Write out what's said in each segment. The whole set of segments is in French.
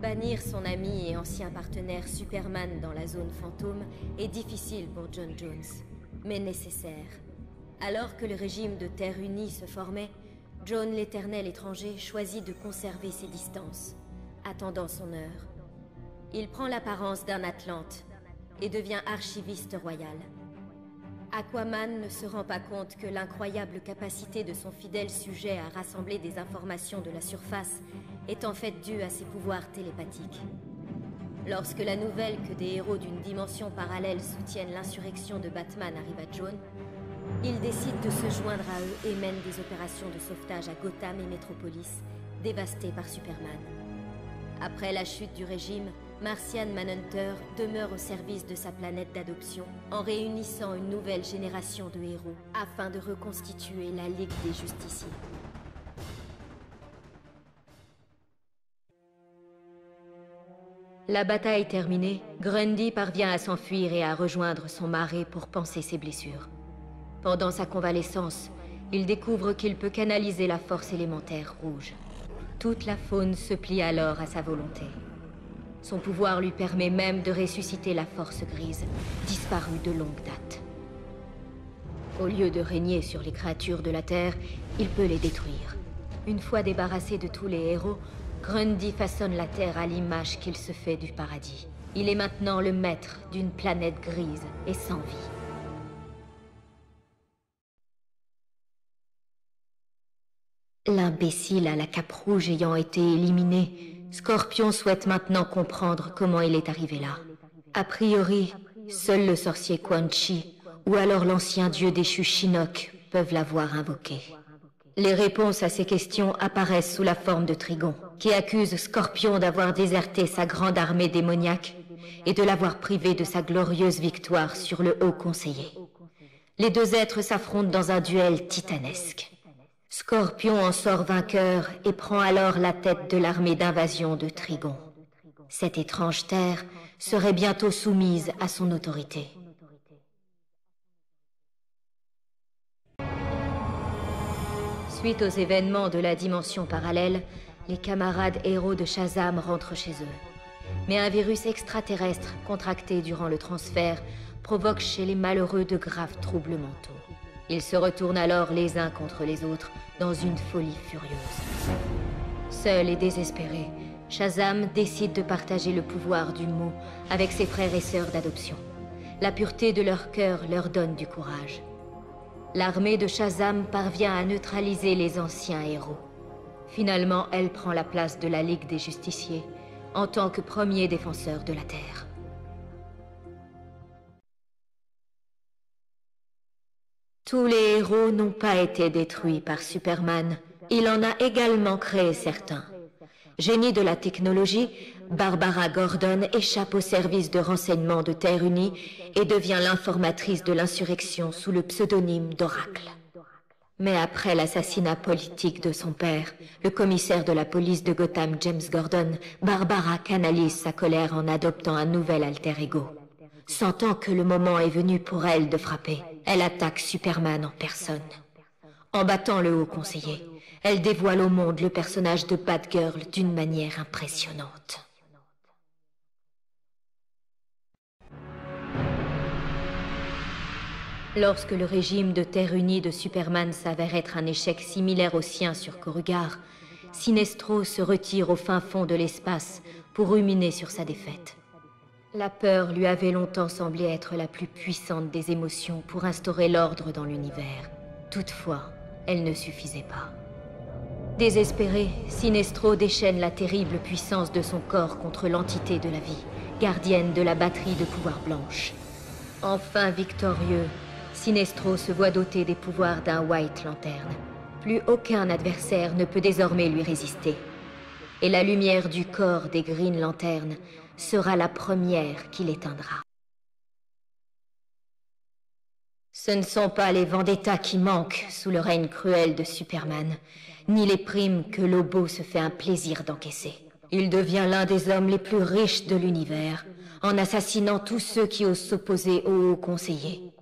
Bannir son ami et ancien partenaire Superman dans la zone fantôme est difficile pour J'onn J'onzz, mais nécessaire. Alors que le régime de Terre Unie se formait, J'onn l'Éternel étranger choisit de conserver ses distances, attendant son heure. Il prend l'apparence d'un Atlante et devient archiviste royal. Aquaman ne se rend pas compte que l'incroyable capacité de son fidèle sujet à rassembler des informations de la surface est en fait due à ses pouvoirs télépathiques. Lorsque la nouvelle que des héros d'une dimension parallèle soutiennent l'insurrection de Batman arrive à J'onn, il décide de se joindre à eux et mène des opérations de sauvetage à Gotham et Metropolis, dévastées par Superman. Après la chute du régime, Martian Manhunter demeure au service de sa planète d'adoption en réunissant une nouvelle génération de héros afin de reconstituer la Ligue des Justiciers. La bataille terminée, Grundy parvient à s'enfuir et à rejoindre son marais pour panser ses blessures. Pendant sa convalescence, il découvre qu'il peut canaliser la force élémentaire rouge. Toute la faune se plie alors à sa volonté. Son pouvoir lui permet même de ressusciter la force grise, disparue de longue date. Au lieu de régner sur les créatures de la Terre, il peut les détruire. Une fois débarrassé de tous les héros, Grundy façonne la Terre à l'image qu'il se fait du paradis. Il est maintenant le maître d'une planète grise et sans vie. L'imbécile à la cape rouge ayant été éliminé, Scorpion souhaite maintenant comprendre comment il est arrivé là. A priori, seul le sorcier Quan Chi ou alors l'ancien dieu déchu Shinnok peuvent l'avoir invoqué. Les réponses à ces questions apparaissent sous la forme de Trigon, qui accuse Scorpion d'avoir déserté sa grande armée démoniaque et de l'avoir privé de sa glorieuse victoire sur le Haut Conseiller. Les deux êtres s'affrontent dans un duel titanesque. Scorpion en sort vainqueur et prend alors la tête de l'armée d'invasion de Trigon. Cette étrange terre serait bientôt soumise à son autorité. Suite aux événements de la dimension parallèle, les camarades héros de Shazam rentrent chez eux. Mais un virus extraterrestre contracté durant le transfert provoque chez les malheureux de graves troubles mentaux. Ils se retournent alors les uns contre les autres dans une folie furieuse. Seul et désespéré, Shazam décide de partager le pouvoir du mot avec ses frères et sœurs d'adoption. La pureté de leur cœur leur donne du courage. L'armée de Shazam parvient à neutraliser les anciens héros. Finalement, elle prend la place de la Ligue des Justiciers en tant que premier défenseur de la Terre. Tous les héros n'ont pas été détruits par Superman. Il en a également créé certains. Génie de la technologie, Barbara Gordon échappe au service de renseignement de Terre Unie et devient l'informatrice de l'insurrection sous le pseudonyme d'Oracle. Mais après l'assassinat politique de son père, le commissaire de la police de Gotham, James Gordon, Barbara canalise sa colère en adoptant un nouvel alter ego. Sentant que le moment est venu pour elle de frapper, elle attaque Superman en personne. En battant le haut conseiller, elle dévoile au monde le personnage de Batgirl d'une manière impressionnante. Lorsque le régime de Terre Unie de Superman s'avère être un échec similaire au sien sur Korugar, Sinestro se retire au fin fond de l'espace pour ruminer sur sa défaite. La peur lui avait longtemps semblé être la plus puissante des émotions pour instaurer l'ordre dans l'univers. Toutefois, elle ne suffisait pas. Désespéré, Sinestro déchaîne la terrible puissance de son corps contre l'entité de la vie, gardienne de la batterie de pouvoir blanche. Enfin victorieux, Sinestro se voit doté des pouvoirs d'un White Lantern. Plus aucun adversaire ne peut désormais lui résister. Et la lumière du corps des Green Lantern sera la première qui l'éteindra. Ce ne sont pas les vendettas qui manquent sous le règne cruel de Superman, ni les primes que Lobo se fait un plaisir d'encaisser. Il devient l'un des hommes les plus riches de l'univers, en assassinant tous ceux qui osent s'opposer au haut conseiller.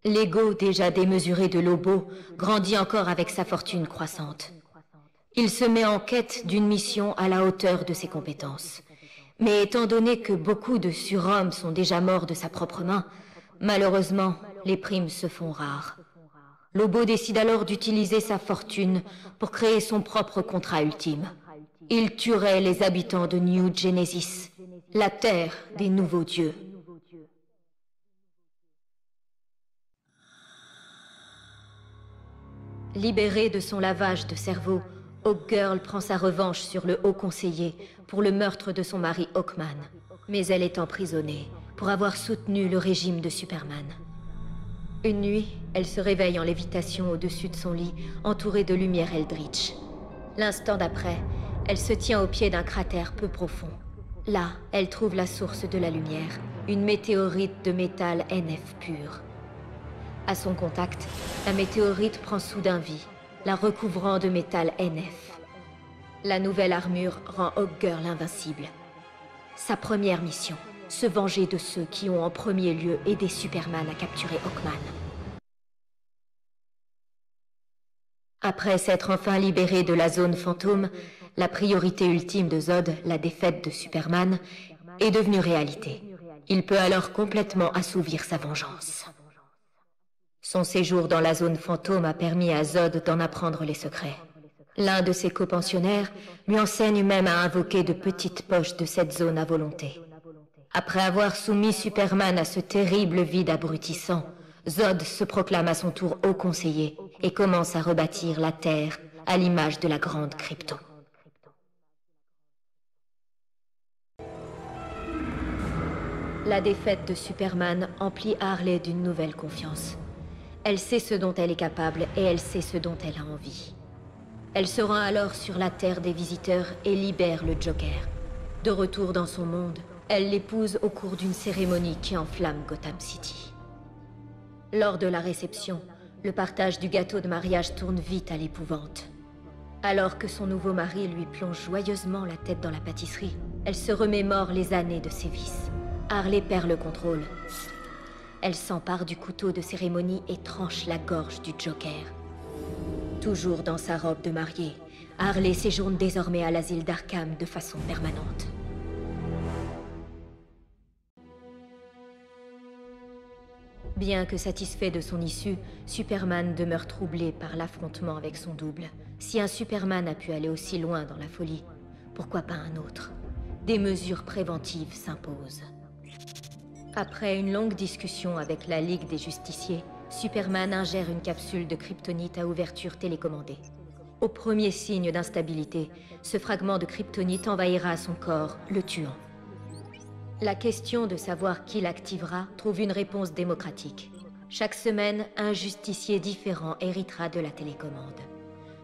L'ego déjà démesuré de Lobo grandit encore avec sa fortune croissante. Il se met en quête d'une mission à la hauteur de ses compétences. Mais étant donné que beaucoup de surhommes sont déjà morts de sa propre main, malheureusement, les primes se font rares. Lobo décide alors d'utiliser sa fortune pour créer son propre contrat ultime. Il tuerait les habitants de New Genesis, la terre des nouveaux dieux. Libérée de son lavage de cerveau, Hawkgirl prend sa revanche sur le haut conseiller pour le meurtre de son mari Hawkman. Mais elle est emprisonnée pour avoir soutenu le régime de Superman. Une nuit, elle se réveille en lévitation au-dessus de son lit, entourée de lumière Eldritch. L'instant d'après, elle se tient au pied d'un cratère peu profond. Là, elle trouve la source de la lumière, une météorite de métal NF pur. À son contact, la météorite prend soudain vie, la recouvrant de métal NF. La nouvelle armure rend Hawkgirl invincible. Sa première mission, se venger de ceux qui ont en premier lieu aidé Superman à capturer Hawkman. Après s'être enfin libérée de la zone fantôme, la priorité ultime de Zod, la défaite de Superman, est devenue réalité. Il peut alors complètement assouvir sa vengeance. Son séjour dans la zone fantôme a permis à Zod d'en apprendre les secrets. L'un de ses copensionnaires lui enseigne même à invoquer de petites poches de cette zone à volonté. Après avoir soumis Superman à ce terrible vide abrutissant, Zod se proclame à son tour haut conseiller et commence à rebâtir la Terre à l'image de la grande Krypton. La défaite de Superman emplit Harley d'une nouvelle confiance. Elle sait ce dont elle est capable et elle sait ce dont elle a envie. Elle se rend alors sur la Terre des visiteurs et libère le Joker. De retour dans son monde, elle l'épouse au cours d'une cérémonie qui enflamme Gotham City. Lors de la réception, le partage du gâteau de mariage tourne vite à l'épouvante. Alors que son nouveau mari lui plonge joyeusement la tête dans la pâtisserie, elle se remémore les années de ses vices. Harley perd le contrôle. Elle s'empare du couteau de cérémonie et tranche la gorge du Joker. Toujours dans sa robe de mariée, Harley séjourne désormais à l'asile d'Arkham de façon permanente. Bien que satisfait de son issue, Superman demeure troublé par l'affrontement avec son double. Si un Superman a pu aller aussi loin dans la folie, pourquoi pas un autre? Des mesures préventives s'imposent. Après une longue discussion avec la Ligue des Justiciers, Superman ingère une capsule de kryptonite à ouverture télécommandée. Au premier signe d'instabilité, ce fragment de kryptonite envahira son corps, le tuant. La question de savoir qui l'activera trouve une réponse démocratique. Chaque semaine, un justicier différent héritera de la télécommande.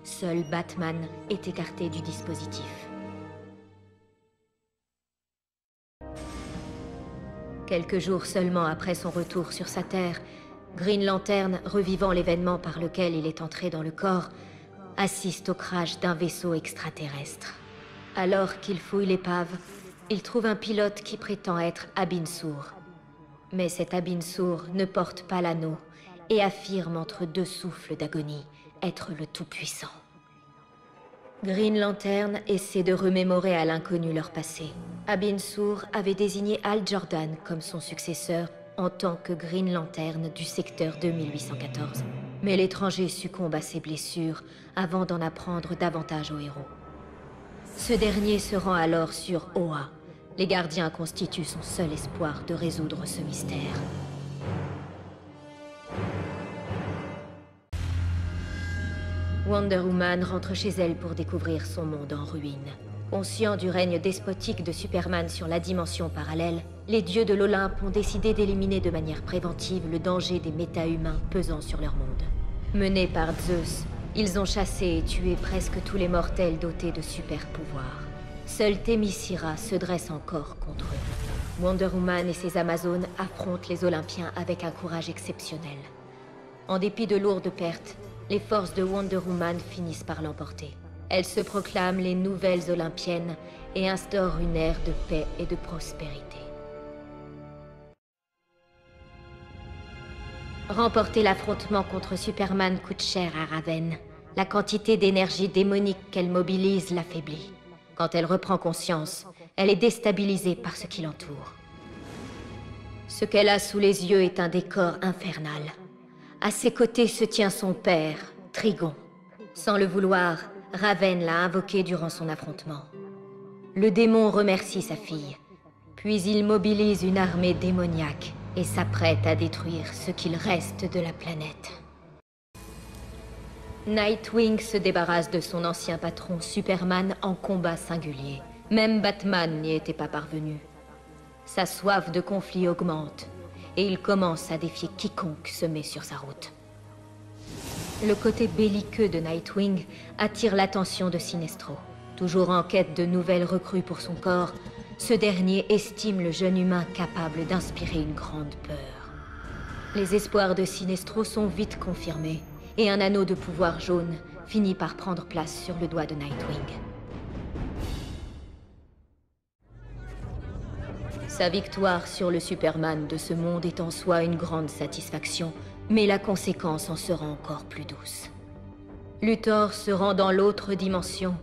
Seul Batman est écarté du dispositif. Quelques jours seulement après son retour sur sa Terre, Green Lantern, revivant l'événement par lequel il est entré dans le corps, assiste au crash d'un vaisseau extraterrestre. Alors qu'il fouille l'épave, il trouve un pilote qui prétend être Abin Sur. Mais cet Abin Sur ne porte pas l'anneau et affirme entre deux souffles d'agonie être le Tout-Puissant. Green Lantern essaie de remémorer à l'inconnu leur passé. Abin Sur avait désigné Hal Jordan comme son successeur en tant que Green Lantern du secteur 2814. Mais l'étranger succombe à ses blessures avant d'en apprendre davantage au héros. Ce dernier se rend alors sur Oa. Les gardiens constituent son seul espoir de résoudre ce mystère. Wonder Woman rentre chez elle pour découvrir son monde en ruine. Conscients du règne despotique de Superman sur la dimension parallèle, les dieux de l'Olympe ont décidé d'éliminer de manière préventive le danger des méta-humains pesant sur leur monde. Menés par Zeus, ils ont chassé et tué presque tous les mortels dotés de super-pouvoirs. Seule Themyscira se dresse encore contre eux. Wonder Woman et ses Amazones affrontent les Olympiens avec un courage exceptionnel. En dépit de lourdes pertes, les forces de Wonder Woman finissent par l'emporter. Elles se proclament les nouvelles Olympiennes et instaurent une ère de paix et de prospérité. Remporter l'affrontement contre Superman coûte cher à Raven. La quantité d'énergie démonique qu'elle mobilise l'affaiblit. Quand elle reprend conscience, elle est déstabilisée par ce qui l'entoure. Ce qu'elle a sous les yeux est un décor infernal. À ses côtés se tient son père, Trigon. Sans le vouloir, Raven l'a invoqué durant son affrontement. Le démon remercie sa fille, puis il mobilise une armée démoniaque et s'apprête à détruire ce qu'il reste de la planète. Nightwing se débarrasse de son ancien patron Superman en combat singulier. Même Batman n'y était pas parvenu. Sa soif de conflit augmente, et il commence à défier quiconque se met sur sa route. Le côté belliqueux de Nightwing attire l'attention de Sinestro. Toujours en quête de nouvelles recrues pour son corps, ce dernier estime le jeune humain capable d'inspirer une grande peur. Les espoirs de Sinestro sont vite confirmés, et un anneau de pouvoir jaune finit par prendre place sur le doigt de Nightwing. Sa victoire sur le Superman de ce monde est en soi une grande satisfaction, mais la conséquence en sera encore plus douce. Luthor se rend dans l'autre dimension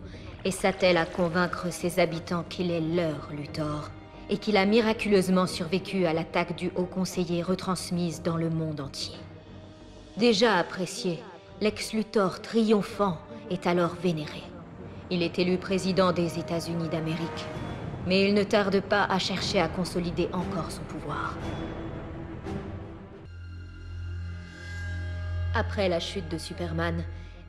et s'attelle à convaincre ses habitants qu'il est leur Luthor, et qu'il a miraculeusement survécu à l'attaque du Haut Conseiller retransmise dans le monde entier. Déjà apprécié, l'ex-Luthor triomphant est alors vénéré. Il est élu président des États-Unis d'Amérique, mais il ne tarde pas à chercher à consolider encore son pouvoir. Après la chute de Superman,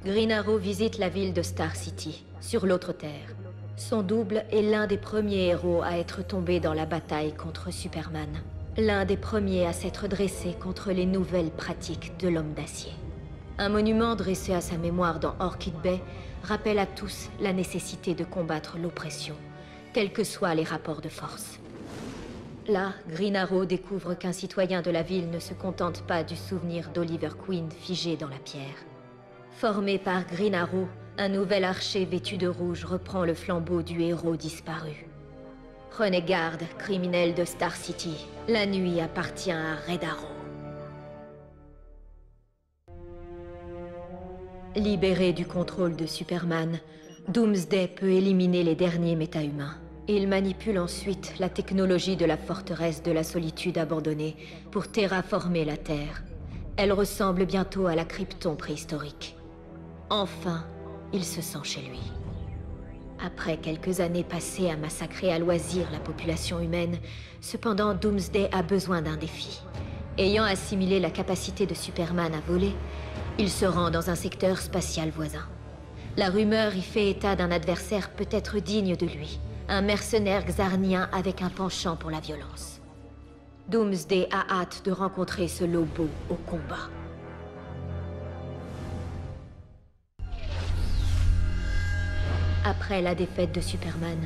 Green Arrow visite la ville de Star City, sur l'autre Terre. Son double est l'un des premiers héros à être tombé dans la bataille contre Superman. L'un des premiers à s'être dressé contre les nouvelles pratiques de l'homme d'acier. Un monument dressé à sa mémoire dans Orchid Bay rappelle à tous la nécessité de combattre l'oppression, quels que soient les rapports de force. Là, Green Arrow découvre qu'un citoyen de la ville ne se contente pas du souvenir d'Oliver Queen figé dans la pierre. Formé par Green Arrow, un nouvel archer vêtu de rouge reprend le flambeau du héros disparu. Prenez garde, criminels de Star City. La nuit appartient à Red Arrow. Libéré du contrôle de Superman, Doomsday peut éliminer les derniers méta-humains. Il manipule ensuite la technologie de la forteresse de la solitude abandonnée pour terraformer la Terre. Elle ressemble bientôt à la Krypton préhistorique. Enfin, il se sent chez lui. Après quelques années passées à massacrer à loisir la population humaine, cependant Doomsday a besoin d'un défi. Ayant assimilé la capacité de Superman à voler, il se rend dans un secteur spatial voisin. La rumeur y fait état d'un adversaire peut-être digne de lui, un mercenaire xarnien avec un penchant pour la violence. Doomsday a hâte de rencontrer ce lobo au combat. Après la défaite de Superman,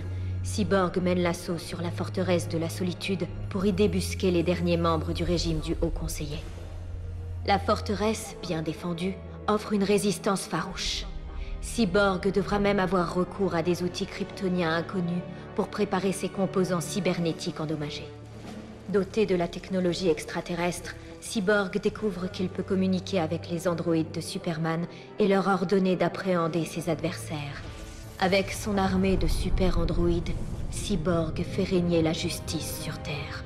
Cyborg mène l'assaut sur la forteresse de la solitude pour y débusquer les derniers membres du régime du Haut Conseiller. La forteresse, bien défendue, offre une résistance farouche. Cyborg devra même avoir recours à des outils kryptoniens inconnus pour préparer ses composants cybernétiques endommagés. Doté de la technologie extraterrestre, Cyborg découvre qu'il peut communiquer avec les androïdes de Superman et leur ordonner d'appréhender ses adversaires. Avec son armée de super-androïdes, Cyborg fait régner la justice sur Terre.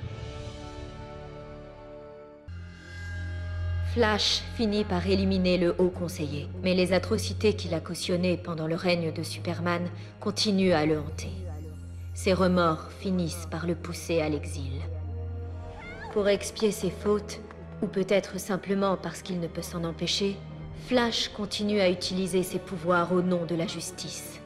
Flash finit par éliminer le Haut Conseiller, mais les atrocités qu'il a cautionnées pendant le règne de Superman continuent à le hanter. Ses remords finissent par le pousser à l'exil. Pour expier ses fautes, ou peut-être simplement parce qu'il ne peut s'en empêcher, Flash continue à utiliser ses pouvoirs au nom de la justice.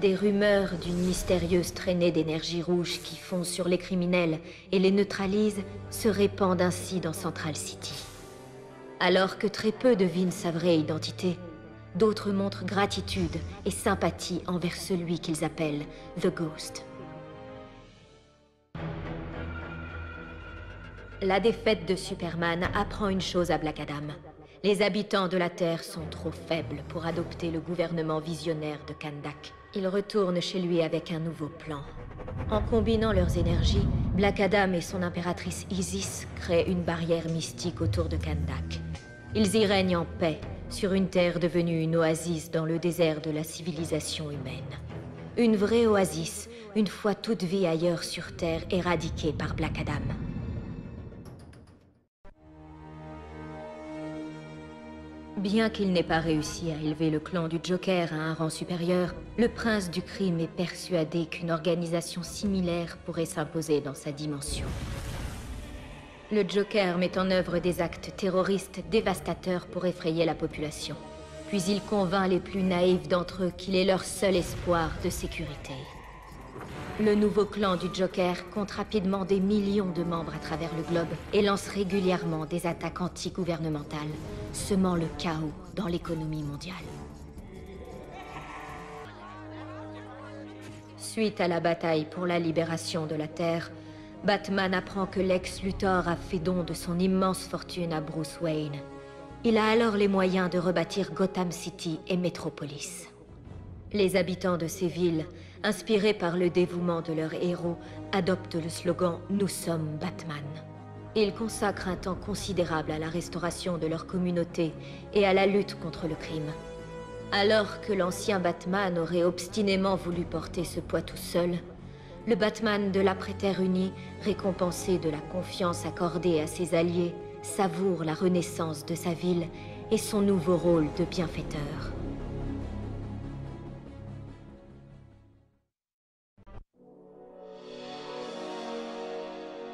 Des rumeurs d'une mystérieuse traînée d'énergie rouge qui fond sur les criminels et les neutralise se répandent ainsi dans Central City. Alors que très peu devinent sa vraie identité, d'autres montrent gratitude et sympathie envers celui qu'ils appellent The Ghost. La défaite de Superman apprend une chose à Black Adam. Les habitants de la Terre sont trop faibles pour adopter le gouvernement visionnaire de Kahndaq. Il retourne chez lui avec un nouveau plan. En combinant leurs énergies, Black Adam et son impératrice Isis créent une barrière mystique autour de Kahndaq. Ils y règnent en paix, sur une terre devenue une oasis dans le désert de la civilisation humaine. Une vraie oasis une fois toute vie ailleurs sur Terre éradiquée par Black Adam. Bien qu'il n'ait pas réussi à élever le clan du Joker à un rang supérieur, le prince du crime est persuadé qu'une organisation similaire pourrait s'imposer dans sa dimension. Le Joker met en œuvre des actes terroristes dévastateurs pour effrayer la population. Puis il convainc les plus naïfs d'entre eux qu'il est leur seul espoir de sécurité. Le nouveau clan du Joker compte rapidement des millions de membres à travers le globe et lance régulièrement des attaques anti-gouvernementales, semant le chaos dans l'économie mondiale. Suite à la bataille pour la libération de la Terre, Batman apprend que Lex Luthor a fait don de son immense fortune à Bruce Wayne. Il a alors les moyens de rebâtir Gotham City et Metropolis. Les habitants de ces villes, inspirés par le dévouement de leurs héros, adoptent le slogan « Nous sommes Batman ». Ils consacrent un temps considérable à la restauration de leur communauté et à la lutte contre le crime. Alors que l'ancien Batman aurait obstinément voulu porter ce poids tout seul, le Batman de l'après-Terre unie, récompensé de la confiance accordée à ses alliés, savoure la renaissance de sa ville et son nouveau rôle de bienfaiteur.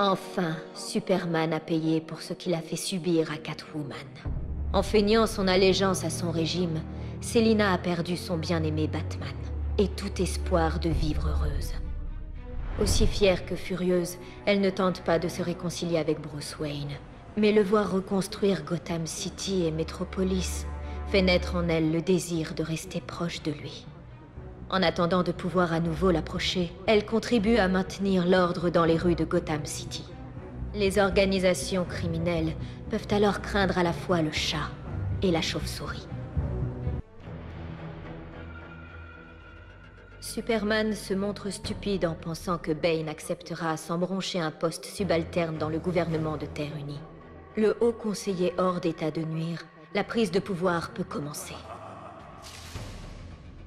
Enfin, Superman a payé pour ce qu'il a fait subir à Catwoman. En feignant son allégeance à son régime, Selina a perdu son bien-aimé Batman et tout espoir de vivre heureuse. Aussi fière que furieuse, elle ne tente pas de se réconcilier avec Bruce Wayne. Mais le voir reconstruire Gotham City et Metropolis fait naître en elle le désir de rester proche de lui. En attendant de pouvoir à nouveau l'approcher, elle contribue à maintenir l'ordre dans les rues de Gotham City. Les organisations criminelles peuvent alors craindre à la fois le chat et la chauve-souris. Superman se montre stupide en pensant que Bane acceptera à s'embroncher un poste subalterne dans le gouvernement de Terre Unie. Le haut conseiller hors d'état de nuire, la prise de pouvoir peut commencer.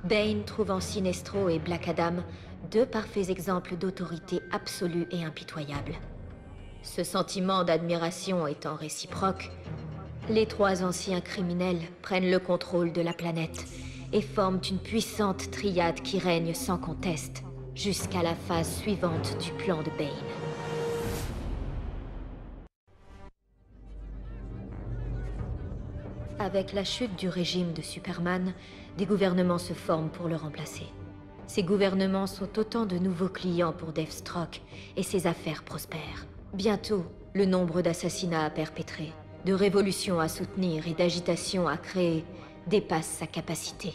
Bane trouve en Sinestro et Black Adam deux parfaits exemples d'autorité absolue et impitoyable. Ce sentiment d'admiration étant réciproque, les trois anciens criminels prennent le contrôle de la planète et forment une puissante triade qui règne sans conteste, jusqu'à la phase suivante du plan de Bane. Avec la chute du régime de Superman, des gouvernements se forment pour le remplacer. Ces gouvernements sont autant de nouveaux clients pour Deathstroke et ses affaires prospèrent. Bientôt, le nombre d'assassinats à perpétrer, de révolutions à soutenir et d'agitations à créer dépasse sa capacité.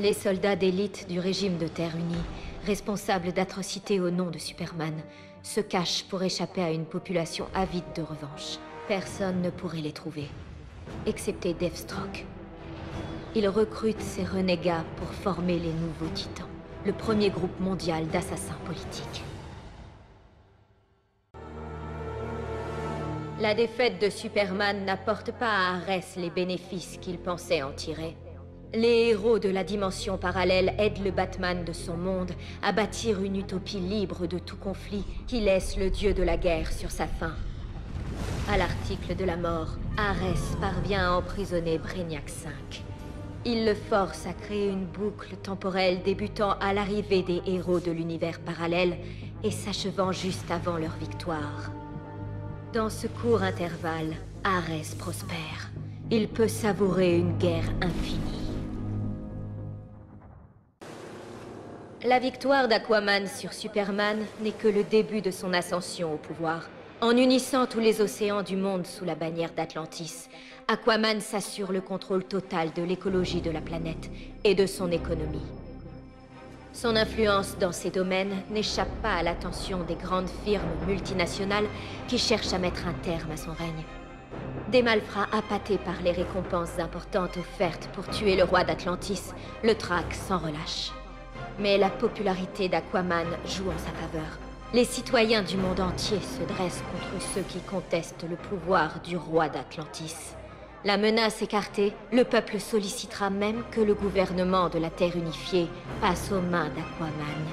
Les soldats d'élite du régime de Terre Unie, responsables d'atrocités au nom de Superman, se cachent pour échapper à une population avide de revanche. Personne ne pourrait les trouver, excepté Deathstroke. Il recrute ces renégats pour former les Nouveaux Titans, le premier groupe mondial d'assassins politiques. La défaite de Superman n'apporte pas à Ares les bénéfices qu'il pensait en tirer. Les héros de la dimension parallèle aident le Batman de son monde à bâtir une utopie libre de tout conflit qui laisse le dieu de la guerre sur sa faim. À l'article de la mort, Ares parvient à emprisonner Brainiac 5. Il le force à créer une boucle temporelle débutant à l'arrivée des héros de l'univers parallèle et s'achevant juste avant leur victoire. Dans ce court intervalle, Ares prospère. Il peut savourer une guerre infinie. La victoire d'Aquaman sur Superman n'est que le début de son ascension au pouvoir. En unissant tous les océans du monde sous la bannière d'Atlantis, Aquaman s'assure le contrôle total de l'écologie de la planète et de son économie. Son influence dans ces domaines n'échappe pas à l'attention des grandes firmes multinationales qui cherchent à mettre un terme à son règne. Des malfrats appâtés par les récompenses importantes offertes pour tuer le roi d'Atlantis le traquent sans relâche. Mais la popularité d'Aquaman joue en sa faveur. Les citoyens du monde entier se dressent contre ceux qui contestent le pouvoir du roi d'Atlantis. La menace écartée, le peuple sollicitera même que le gouvernement de la Terre unifiée passe aux mains d'Aquaman.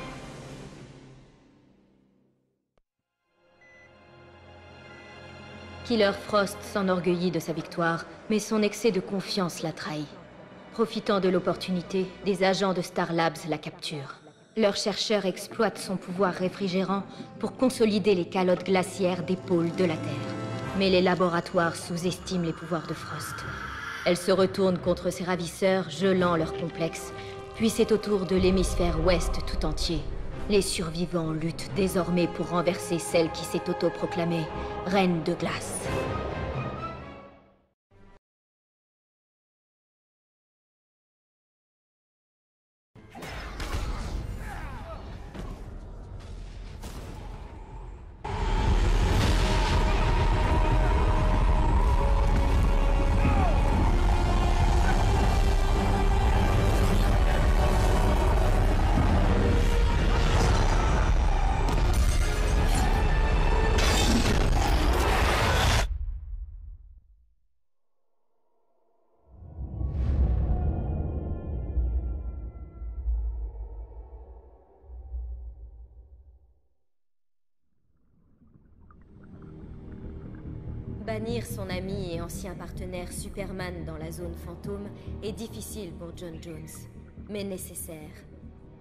Killer Frost s'enorgueillit de sa victoire, mais son excès de confiance l'a trahi. Profitant de l'opportunité, des agents de Star Labs la capturent. Leurs chercheurs exploitent son pouvoir réfrigérant pour consolider les calottes glaciaires des pôles de la Terre. Mais les laboratoires sous-estiment les pouvoirs de Frost. Elle se retourne contre ses ravisseurs, gelant leur complexe. Puis c'est au tour de l'hémisphère ouest tout entier. Les survivants luttent désormais pour renverser celle qui s'est autoproclamée Reine de Glace. Bannir son ami et ancien partenaire Superman dans la zone fantôme est difficile pour John Jones, mais nécessaire.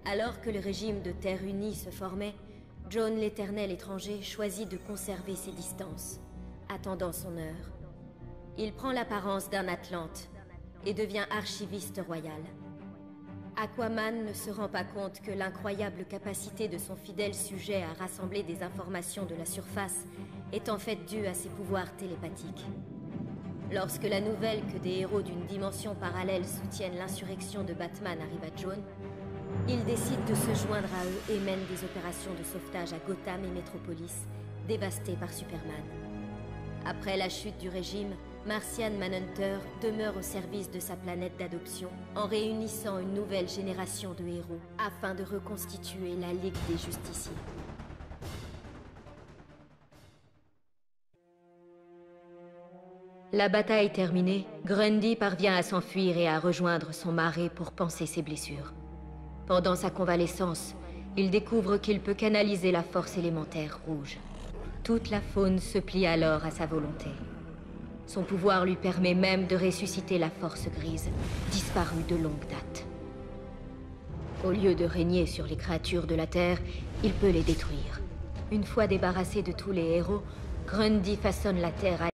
Alors que le régime de Terre Unie se formait, John l'Éternel étranger choisit de conserver ses distances, attendant son heure. Il prend l'apparence d'un Atlante et devient archiviste royal. Aquaman ne se rend pas compte que l'incroyable capacité de son fidèle sujet à rassembler des informations de la surface est en fait due à ses pouvoirs télépathiques. Lorsque la nouvelle que des héros d'une dimension parallèle soutiennent l'insurrection de Batman arrive à John, il décide de se joindre à eux et mène des opérations de sauvetage à Gotham et Metropolis, dévastées par Superman. Après la chute du régime, Martian Manhunter demeure au service de sa planète d'adoption en réunissant une nouvelle génération de héros afin de reconstituer la Ligue des Justiciers. La bataille terminée, Grundy parvient à s'enfuir et à rejoindre son marais pour panser ses blessures. Pendant sa convalescence, il découvre qu'il peut canaliser la force élémentaire rouge. Toute la faune se plie alors à sa volonté. Son pouvoir lui permet même de ressusciter la force grise, disparue de longue date. Au lieu de régner sur les créatures de la Terre, il peut les détruire. Une fois débarrassé de tous les héros, Grundy façonne la Terre à